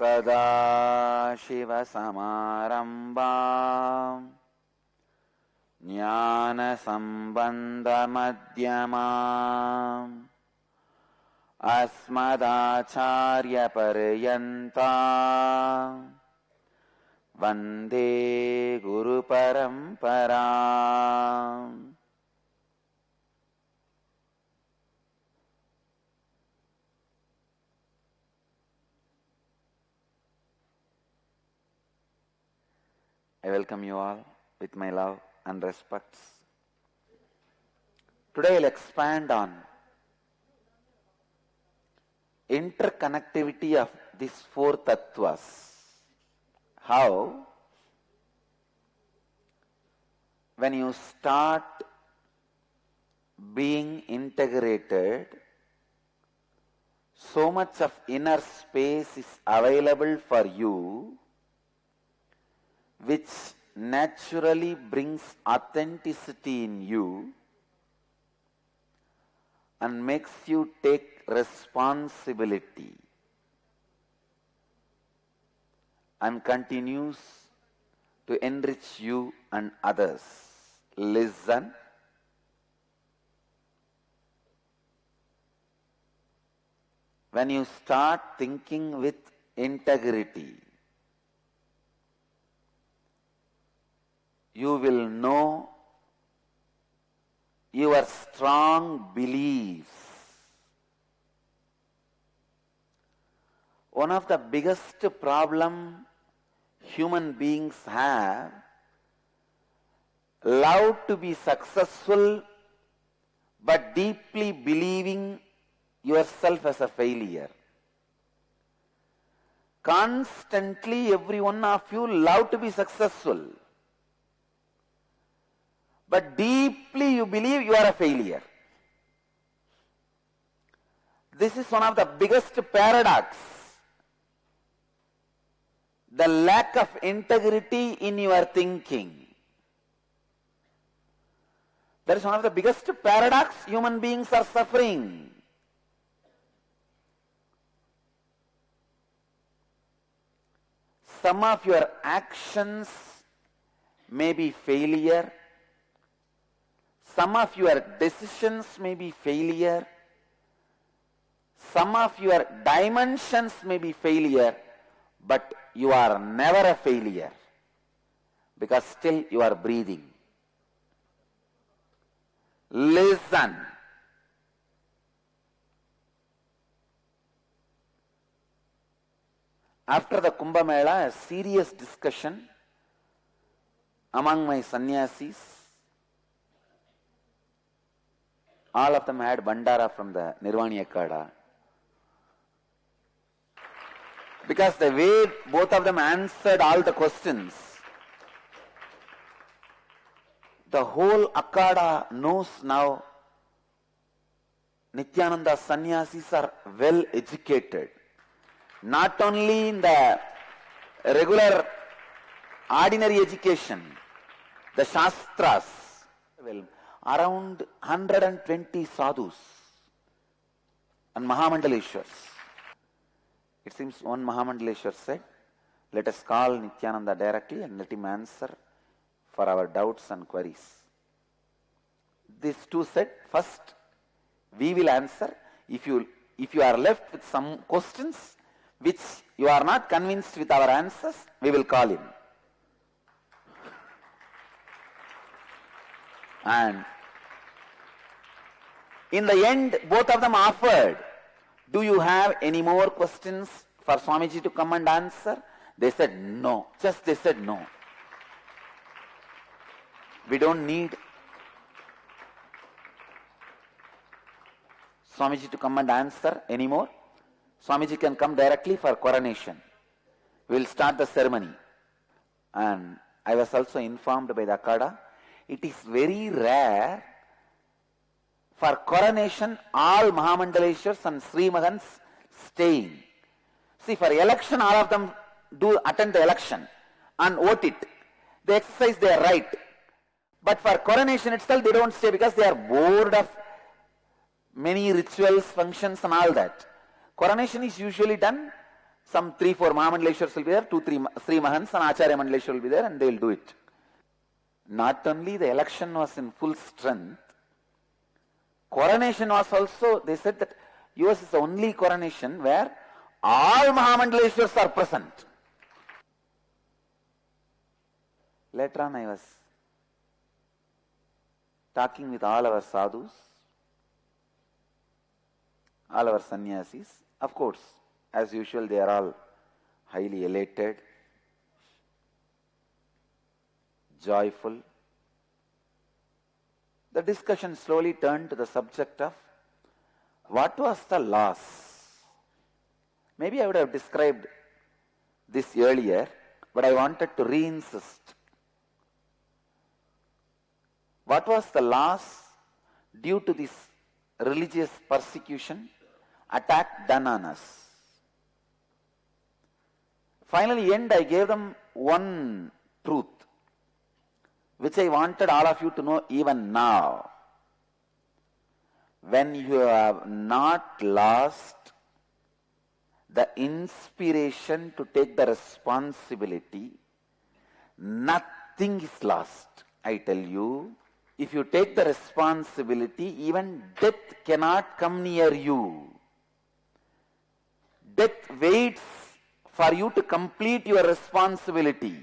सदाशिवसमारम्भाम् ज्ञानसम्बन्धमध्यमाम् अस्मदाचार्यपर्यन्ताम् वन्दे गुरुपरम्पराम्. I welcome you all with my love and respects. Today I will expand on interconnectivity of these four tattvas. How, when you start being integrated, so much of inner space is available for you, which naturally brings authenticity in you and makes you take responsibility and continues to enrich you and others. Listen. When you start thinking with integrity, you will know your strong beliefs. One of the biggest problem human beings have, love to be successful but deeply believing yourself as a failure. Constantly every one of you love to be successful, but deeply you believe you are a failure. This is one of the biggest paradox. The lack of integrity in your thinking. That is one of the biggest paradox human beings are suffering. Some of your actions may be failure. Some of your decisions may be failure. Some of your dimensions may be failure, but you are never a failure because still you are breathing. Listen. After the Kumbh Mela, a serious discussion among my sannyasis. All of them had Bandara from the Nirvani Akada. Because the way both of them answered all the questions, the whole Akada knows now Nithyananda sannyasis are well educated. Not only in the regular ordinary education, the Shastras, well, around 120 sadhus and Mahamandaleshwars. It seems one Mahamandaleshwar said, let us call Nithyananda directly and let him answer for our doubts and queries. These two said, first we will answer. If you are left with some questions which you are not convinced with our answers, we will call him. And in the end, both of them offered, do you have any more questions for Swamiji to come and answer? They said no. Just they said no. We don't need Swamiji to come and answer anymore. Swamiji can come directly for coronation. We will start the ceremony. And I was also informed by the Akada, it is very rare for coronation all Mahamandaleshwars and Srimahans staying. See, for election all of them do attend the election and vote it. They exercise their right. But for coronation itself they don't stay because they are bored of many rituals, functions and all that. Coronation is usually done Some 3-4 Mahamandaleshwars will be there, 2-3 Sri Mahants and Acharya Mandaleshwar will be there, and they will do it. Not only the election was in full strength, coronation was also, they said that US is the only coronation where all Mahamandaleshwars are present. Later on I was talking with all our sadhus, all our sannyasis. Of course, as usual, they are all highly elated, joyful. The discussion slowly turned to the subject of what was the loss. Maybe I would have described this earlier, but I wanted to re-insist. What was the loss due to this religious persecution, attack done on us? Finally, end, I gave them one truth, which I wanted all of you to know even now. When you have not lost the inspiration to take the responsibility, nothing is lost. I tell you, if you take the responsibility, even death cannot come near you. Death waits for you to complete your responsibility.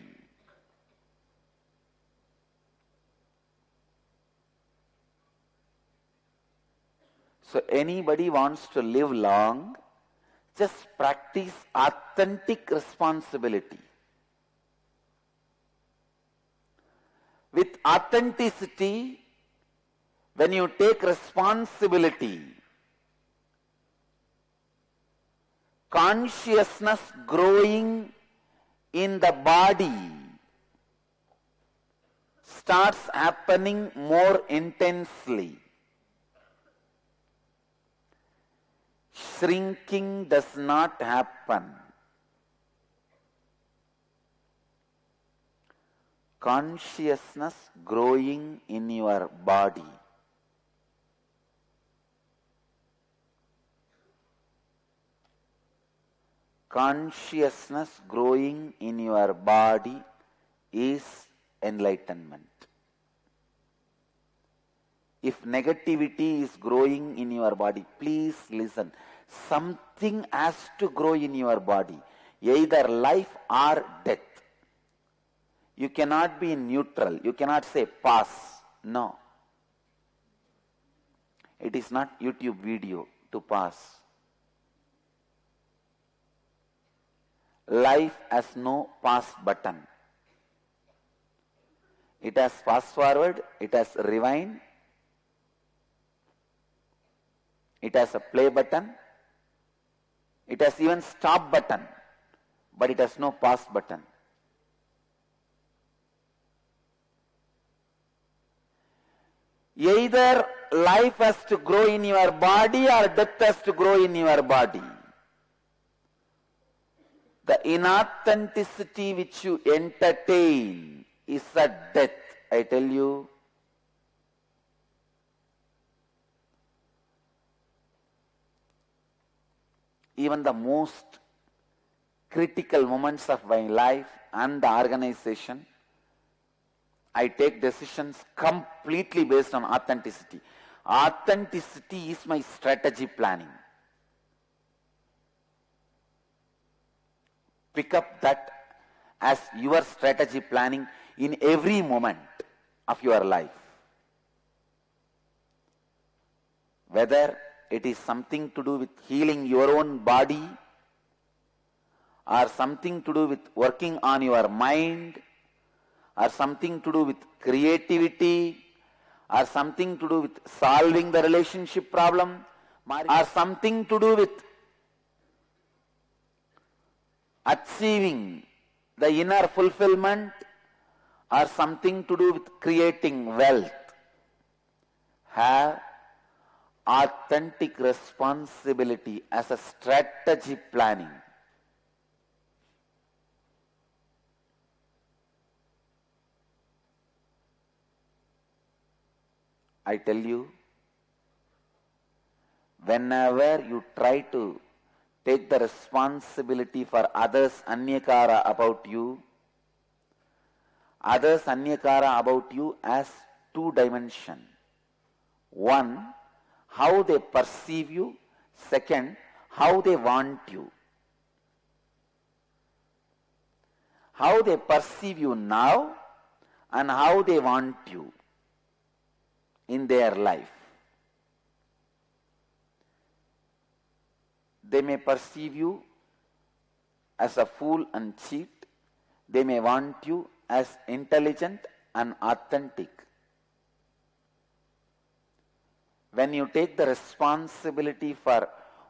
So anybody wants to live long, just practice authentic responsibility. With authenticity, when you take responsibility, consciousness growing in the body starts happening more intensely. Shrinking does not happen. Consciousness growing in your body. Consciousness growing in your body is enlightenment. If negativity is growing in your body, please listen. Something has to grow in your body, either life or death. You cannot be neutral. You cannot say pass. No. It is not YouTube video to pass. Life has no pass button. It has fast forward, it has rewind, it has a play button, it has even stop button, but it has no pause button. Either life has to grow in your body or death has to grow in your body. The inauthenticity which you entertain is a death, I tell you. Even the most critical moments of my life and the organization, I take decisions completely based on authenticity. Authenticity is my strategy planning. Pick up that as your strategy planning in every moment of your life. Whether it is something to do with healing your own body, or something to do with working on your mind, or something to do with creativity, or something to do with solving the relationship problem, or something to do with achieving the inner fulfillment, or something to do with creating wealth. Have authentic responsibility as a strategy planning. I tell you, whenever you try to take the responsibility for others' anyakara about you. Others' anyakara about you as two dimensions. One, how they perceive you. Second, how they want you. How they perceive you now and how they want you in their life. They may perceive you as a fool and cheat. They may want you as intelligent and authentic. When you take the responsibility for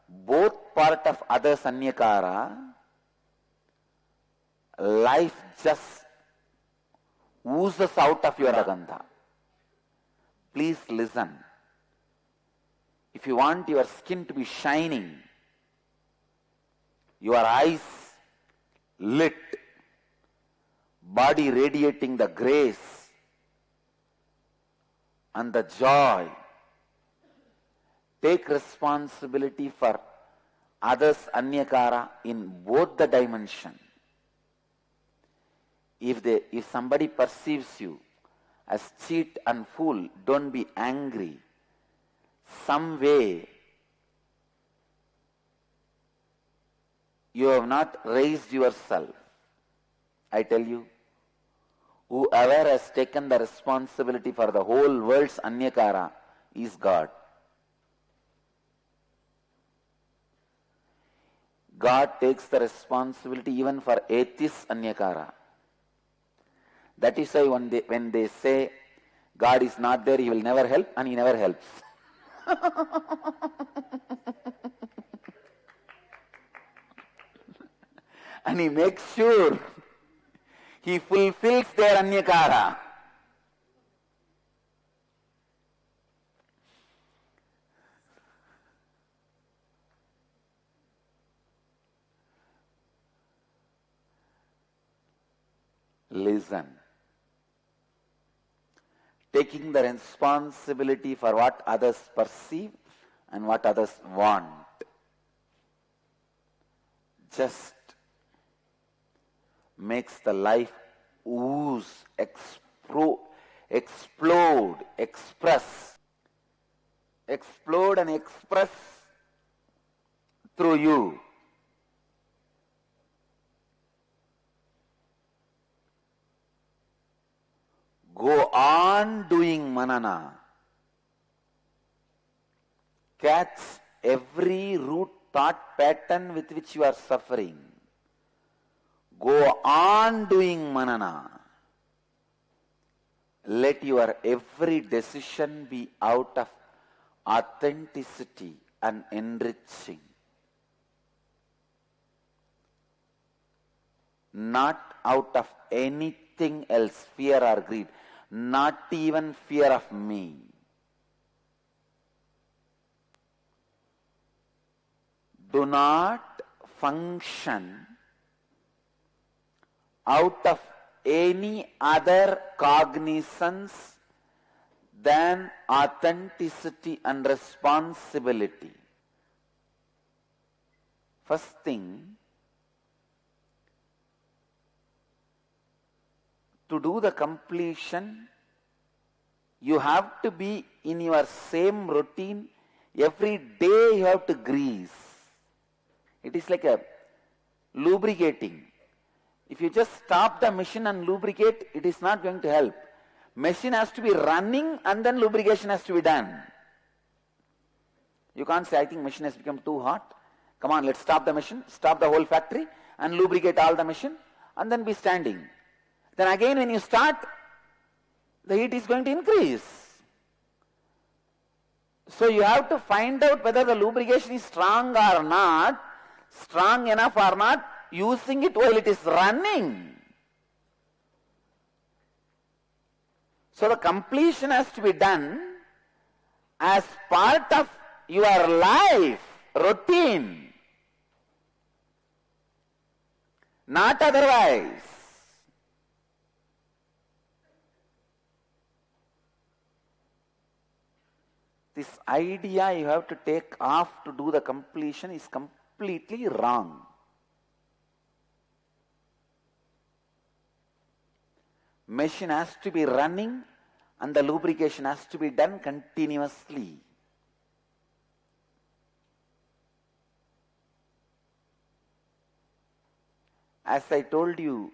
both part of others' anyakara, life just oozes out of your agandha. Please listen. If you want your skin to be shining, your eyes lit, body radiating the grace and the joy, take responsibility for others' anyakara in both the dimensions. If somebody perceives you as cheat and fool, don't be angry. Some way you have not raised yourself. I tell you, whoever has taken the responsibility for the whole world's anyakara is God. God takes the responsibility even for atheists' anyakara. That is why when they say God is not there, He will never help, and He never helps. And He makes sure He fulfills their anyakara. Listen. Taking the responsibility for what others perceive and what others want. Just makes the life ooze, explode, express. Explode and express through you. Go on doing manana. Catch every root thought pattern with which you are suffering. Go on doing manana. Let your every decision be out of authenticity and enriching. Not out of anything else, fear or greed. Not even fear of me. Do not function out of any other cognizance than authenticity and responsibility. First thing, to do the completion, you have to be in your same routine. Every day you have to grease. It is like a lubricating. If you just stop the machine and lubricate, it is not going to help. Machine has to be running and then lubrication has to be done. You can't say, I think machine has become too hot. Come on, let's stop the machine, stop the whole factory and lubricate all the machine and then be standing. Then again when you start, the heat is going to increase. So you have to find out whether the lubrication is strong or not, strong enough or not, using it while it is running. So the completion has to be done as part of your life, routine, not otherwise. This idea you have to take off to do the completion is completely wrong. Machine has to be running and the lubrication has to be done continuously. As I told you,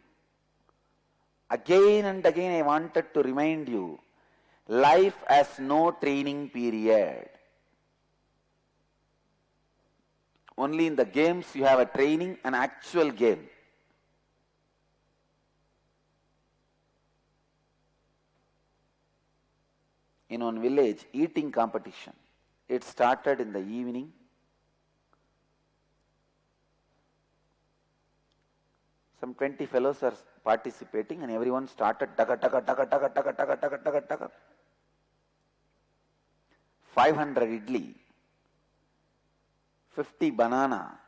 again and again I wanted to remind you, life has no training period. Only in the games you have a training, an actual game. In one village, eating competition. It started in the evening. Some 20 fellows are participating and everyone started taka taka taka taka taka taka taka taka taka. 500 idli, 50 banana,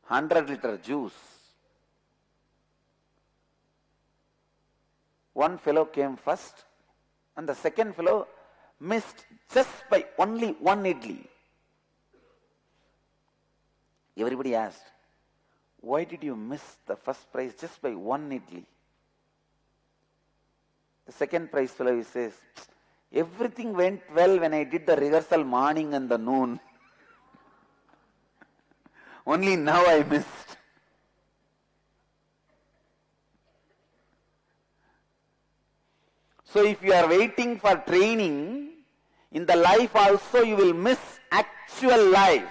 100-liter juice. One fellow came first and the second fellow missed just by only one idli. Everybody asked, why did you miss the first prize just by one idli? The second prize fellow says, everything went well when I did the rehearsal morning and the noon. Only now I missed. So if you are waiting for training, in the life also you will miss actual life.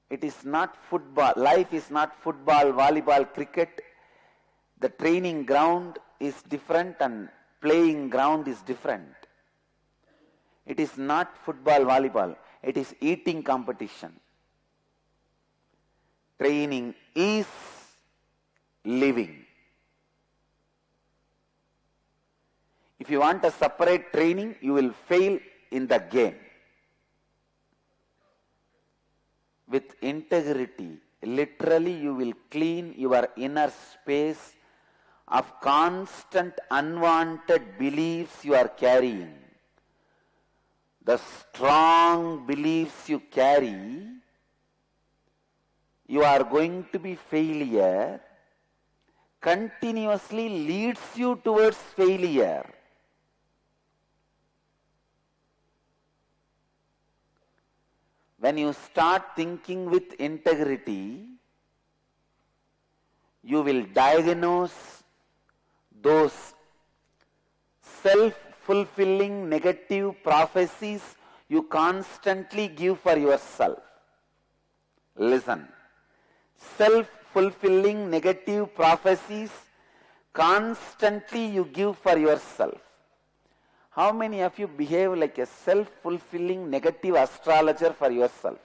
It is not football. Life is not football, volleyball, cricket. The training ground is different and playing ground is different. It is not football, volleyball. It is eating competition. Training is living. If you want a separate training, you will fail in the game. With integrity, literally you will clean your inner space of constant unwanted beliefs you are carrying. The strong beliefs you carry, you are going to be failure, continuously leads you towards failure. When you start thinking with integrity, you will diagnose those self-fulfilling negative prophecies you constantly give for yourself. Listen. Self-fulfilling negative prophecies constantly you give for yourself. How many of you behave like a self-fulfilling negative astrologer for yourself?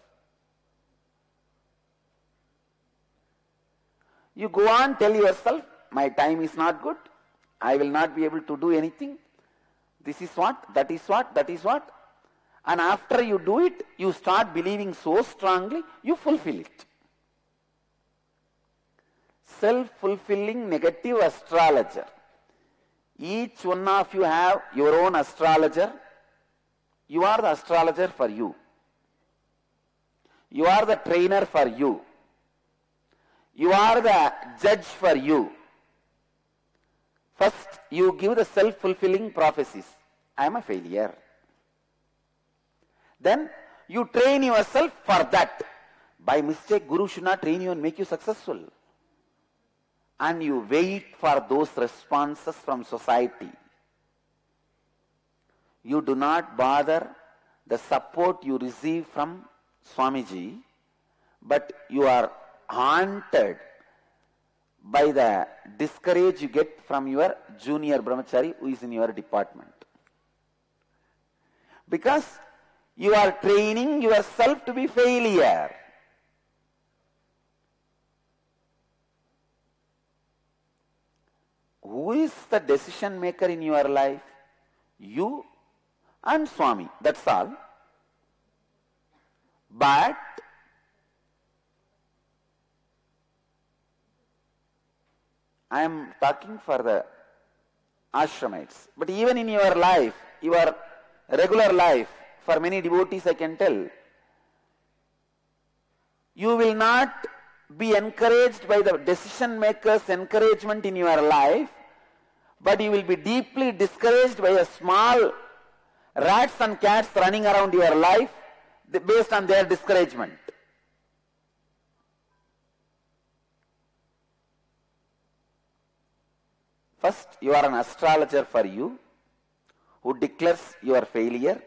You go on, tell yourself, my time is not good, I will not be able to do anything, this is what, that is what, that is what. And after you do it, you start believing so strongly, you fulfill it. Self-fulfilling negative astrologer. Each one of you have your own astrologer. You are the astrologer for you. You are the trainer for you. You are the judge for you. First, you give the self-fulfilling prophecies. I am a failure. Then, you train yourself for that. By mistake, Guru should not train you and make you successful. And you wait for those responses from society. You do not bother the support you receive from Swamiji, but you are haunted by the discourage you get from your junior brahmachari who is in your department. Because you are training yourself to be failure. Who is the decision maker in your life? You and Swami, that's all. But I am talking for the ashramites. But even in your life, your regular life, for many devotees I can tell, you will not be encouraged by the decision maker's encouragement in your life, but you will be deeply discouraged by a small rats and cats running around your life based on their discouragement. First, you are an astrologer for you who declares your failure.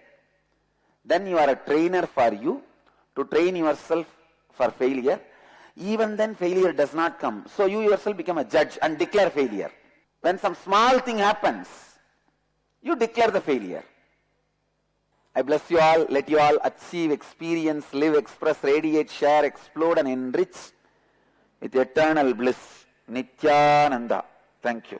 Then you are a trainer for you to train yourself for failure. Even then failure does not come. So you yourself become a judge and declare failure. When some small thing happens, you declare the failure. I bless you all. Let you all achieve, experience, live, express, radiate, share, explode and enrich with eternal bliss. Nithyananda. Thank you.